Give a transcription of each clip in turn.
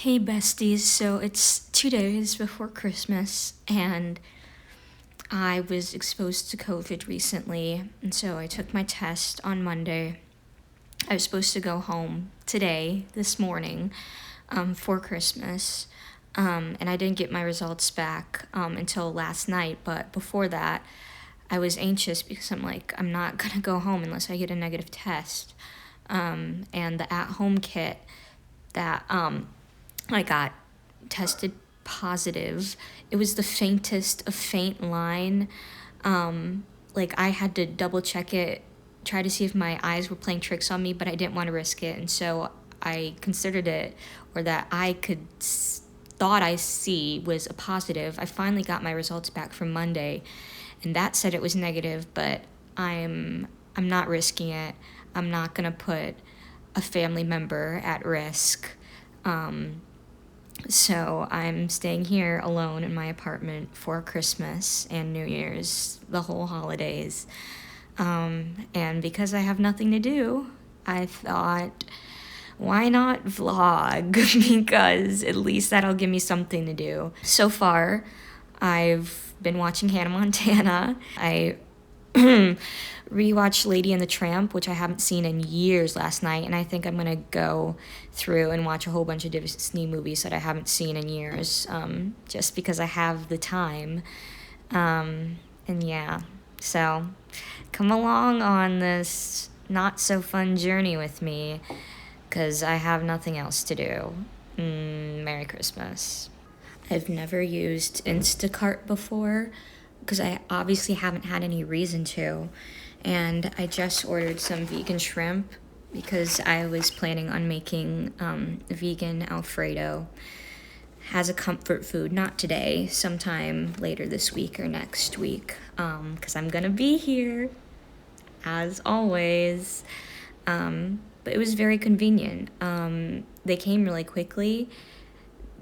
Hey besties, so it's 2 days before Christmas and I was exposed to COVID recently, and so I took my test on Monday. I was supposed to go home today, this morning, for Christmas, and I didn't get my results back until last night, but before that, I was anxious because I'm like, I'm not gonna go home unless I get a negative test. And the at-home kit that I got tested positive. It was the faintest of faint line. Like I had to double check it, try to see if my eyes were playing tricks on me, but I didn't want to risk it, and so I considered it, or that I could thought I see was a positive. I finally got my results back from Monday, and that said it was negative, but I'm not risking it. I'm not gonna put a family member at risk. So I'm staying here alone in my apartment for Christmas and New Year's, the whole holidays. And because I have nothing to do, I thought, why not vlog? Because at least that'll give me something to do. So far, I've been watching Hannah Montana. I rewatched Lady and the Tramp, which I haven't seen in years, last night, and I think I'm gonna go through and watch a whole bunch of Disney movies that I haven't seen in years, just because I have the time. And yeah, so come along on this not so fun journey with me, because I have nothing else to do. Merry Christmas. I've never used Instacart before, because I obviously haven't had any reason to. And I just ordered some vegan shrimp because I was planning on making vegan Alfredo as a comfort food. Not today, sometime later this week or next week, because I'm gonna be here, as always. But it was very convenient. They came really quickly.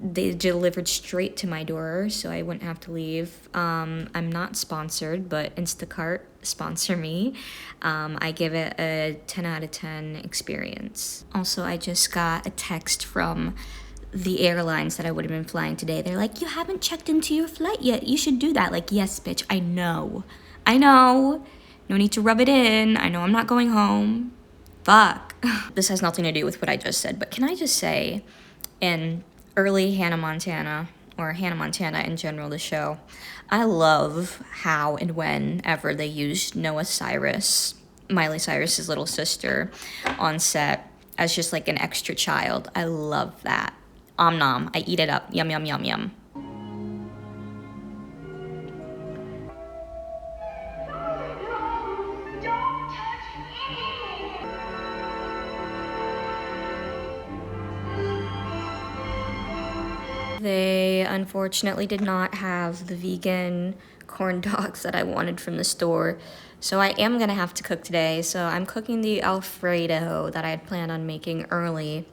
They delivered straight to my door, so I wouldn't have to leave. I'm not sponsored, but Instacart, sponsor me. I give it a 10 out of 10 experience. Also, I just got a text from the airlines that I would have been flying today. They're like, you haven't checked into your flight yet. You should do that. Like, yes, bitch, I know. No need to rub it in. I know I'm not going home. Fuck. This has nothing to do with what I just said, but can I just say, in early Hannah Montana, or Hannah Montana in general, the show, I love how and whenever they used Noah Cyrus, Miley Cyrus's little sister, on set as just like an extra child. I love that. Om nom. I eat it up. Yum, yum, yum, yum. They unfortunately did not have the vegan corn dogs that I wanted from the store, so I am gonna have to cook today. So I'm cooking the Alfredo that I had planned on making earlier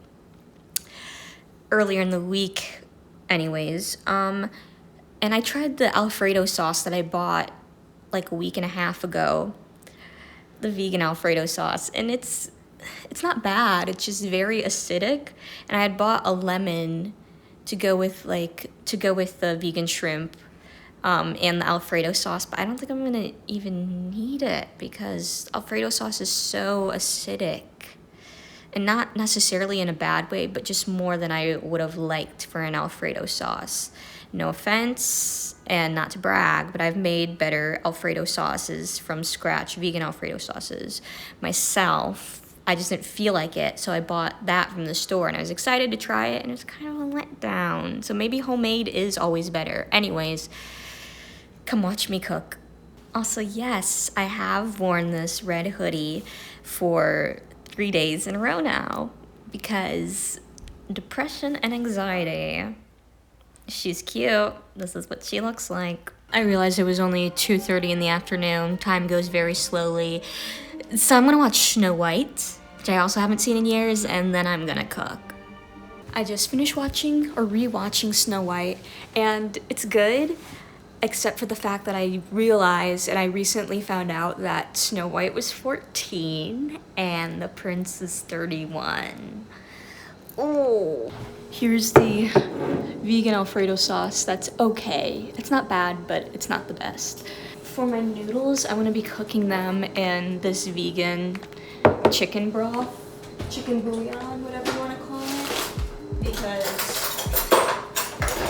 in the week anyways. And I tried the Alfredo sauce that I bought like a week and a half ago, the vegan Alfredo sauce, and it's not bad. It's just very acidic, and I had bought a lemon to go with the vegan shrimp and the Alfredo sauce, but I don't think I'm gonna even need it because Alfredo sauce is so acidic, and not necessarily in a bad way, but just more than I would have liked for an Alfredo sauce. No offense, and not to brag, but I've made better Alfredo sauces from scratch, vegan Alfredo sauces, myself. I just didn't feel like it, so I bought that from the store, and I was excited to try it, and it was kind of a letdown. So maybe homemade is always better. Anyways, come watch me cook. Also, yes, I have worn this red hoodie for 3 days in a row now, because depression and anxiety. She's cute. This is what she looks like. I realized it was only 2:30 in the afternoon. Time goes very slowly. So I'm gonna watch Snow White, which I also haven't seen in years, and then I'm gonna cook. I just finished watching or rewatching Snow White, and it's good, except for the fact that I realized, and I recently found out, that Snow White was 14 and the prince is 31. Oh. Here's the vegan Alfredo sauce. That's okay. It's not bad, but it's not the best. For my noodles, I'm gonna be cooking them in this vegan chicken broth, chicken bouillon, whatever you wanna call it, because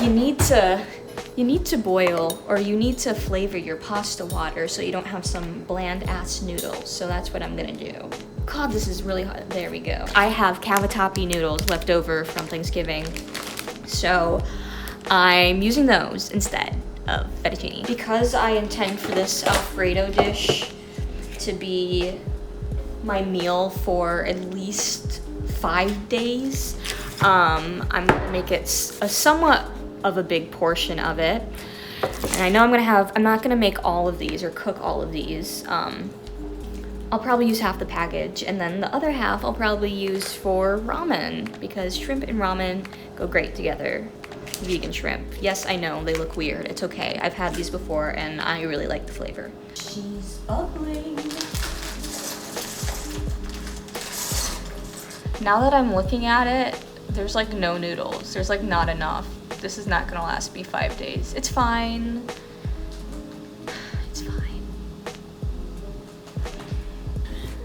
you need to boil, or you need to flavor your pasta water so you don't have some bland ass noodles. So that's what I'm gonna do. God, this is really hot. There we go. I have cavatappi noodles left over from Thanksgiving, so I'm using those instead of fettuccine. Because I intend for this Alfredo dish to be my meal for at least 5 days, I'm gonna make it a somewhat of a big portion of it. And I know I'm not gonna make all of these or cook all of these. I'll probably use half the package, and then the other half I'll probably use for ramen, because shrimp and ramen go great together. Vegan shrimp. Yes, I know, they look weird. It's okay. I've had these before, and I really like the flavor. She's bubbling. Now that I'm looking at it, there's like no noodles. There's like not enough. This is not gonna last me 5 days. It's fine. It's fine.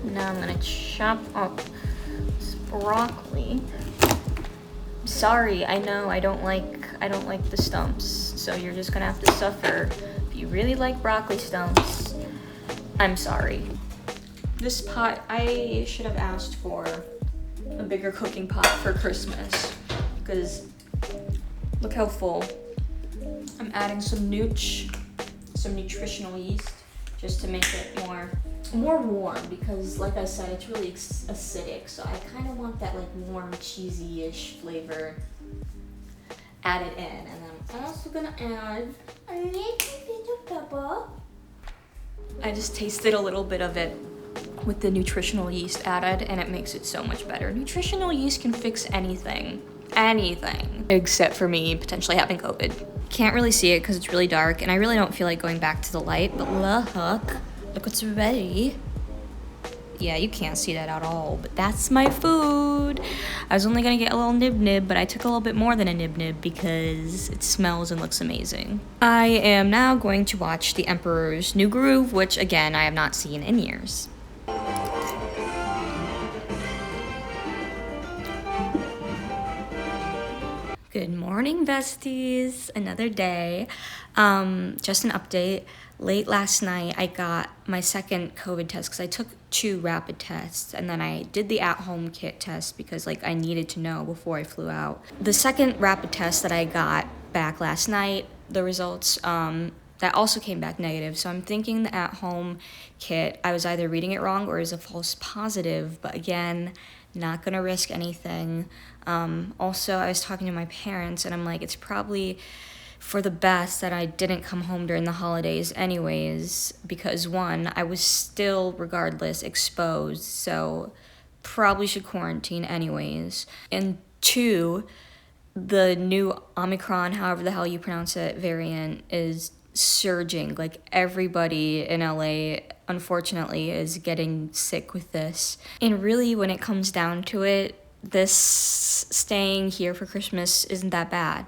Now I'm gonna chop up this broccoli. Sorry, I know I don't like the stumps, so you're just gonna have to suffer. If you really like broccoli stumps, I'm sorry. This pot, I should have asked for a bigger cooking pot for Christmas, because look how full. I'm adding some nutritional yeast, just to make it more warm, because like I said, it's really acidic, so I kind of want that like warm, cheesy-ish flavor added in. And then I'm also gonna add a little bit of pepper. I just tasted a little bit of it with the nutritional yeast added, and it makes it so much better. Nutritional yeast can fix anything, except for me potentially having COVID. Can't really see it because it's really dark, and I really don't feel like going back to the light, but look what's ready. Yeah, you can't see that at all, but that's my food. I was only gonna get a little nib, but I took a little bit more than a nib because it smells and looks amazing. I am now going to watch The Emperor's New Groove, which again, I have not seen in years. Good morning, besties. Another day. Just an update. Late last night, I got my second COVID test because I took 2 rapid tests, and then I did the at-home kit test because like I needed to know before I flew out. The second rapid test that I got back last night, the results that also came back negative. So I'm thinking the at-home kit, I was either reading it wrong or it was a false positive, but again, not gonna risk anything. Also, I was talking to my parents, and I'm like, it's probably for the best that I didn't come home during the holidays anyways, because 1, I was still regardless exposed, so probably should quarantine anyways, and 2, the new Omicron, however the hell you pronounce it, variant is surging. Like everybody in LA, unfortunately, is getting sick with this. And really, when it comes down to it, this staying here for Christmas isn't that bad.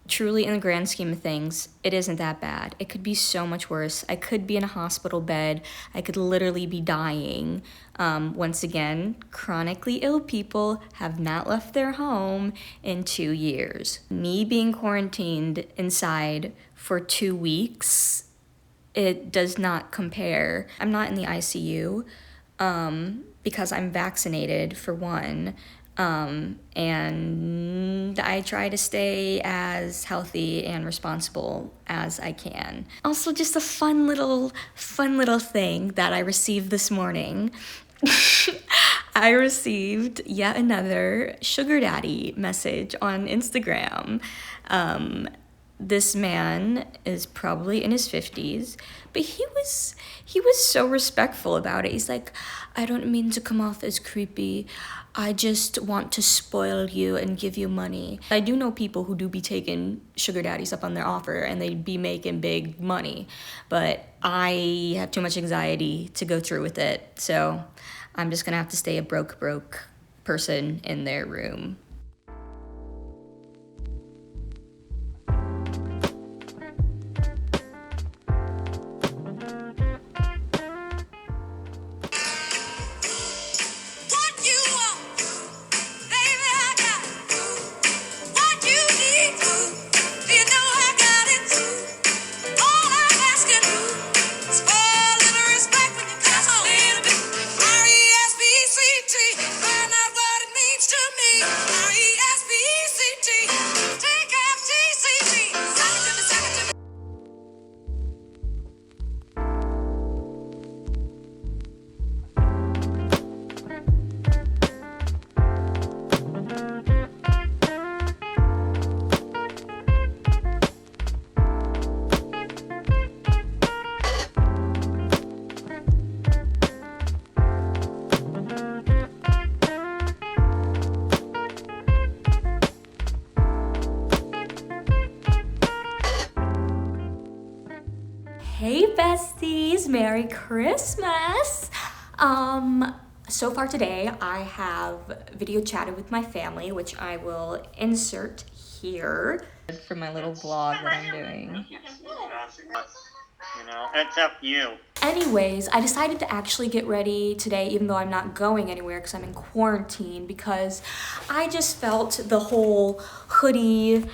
Truly, in the grand scheme of things, it isn't that bad. It could be so much worse. I could be in a hospital bed. I could literally be dying. Once again, chronically ill people have not left their home in 2 years. Me being quarantined inside for 2 weeks, it does not compare. I'm not in the ICU because I'm vaccinated, for 1. And I try to stay as healthy and responsible as I can. Also, just a fun little thing that I received this morning. I received yet another sugar daddy message on Instagram. This man is probably in his 50s, but he was so respectful about it. He's like, I don't mean to come off as creepy. I just want to spoil you and give you money. I do know people who do be taking sugar daddies up on their offer, and they'd be making big money, but I have too much anxiety to go through with it, so I'm just gonna have to stay a broke person in their room. Hey besties, Merry Christmas. So far today I have video chatted with my family, which I will insert here for my little vlog that I'm doing. Except you. Anyways, I decided to actually get ready today, even though I'm not going anywhere because I'm in quarantine, because I just felt the whole hoodie,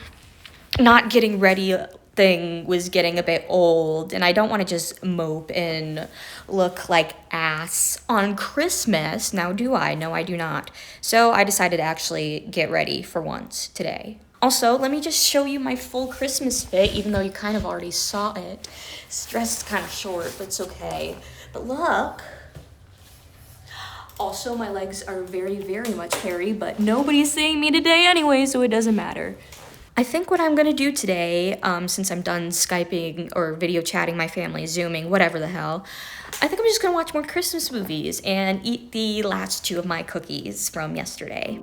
not getting ready thing was getting a bit old, and I don't want to just mope and look like ass on Christmas. Now, do I? No, I do not. So I decided to actually get ready for once today. Also, let me just show you my full Christmas fit, even though you kind of already saw it. This dress is kind of short, but it's okay. But look. Also, my legs are very, very much hairy, but nobody's seeing me today anyway, so it doesn't matter. I think what I'm gonna do today, since I'm done Skyping or video chatting my family, Zooming, whatever the hell, I think I'm just gonna watch more Christmas movies and eat the last 2 of my cookies from yesterday.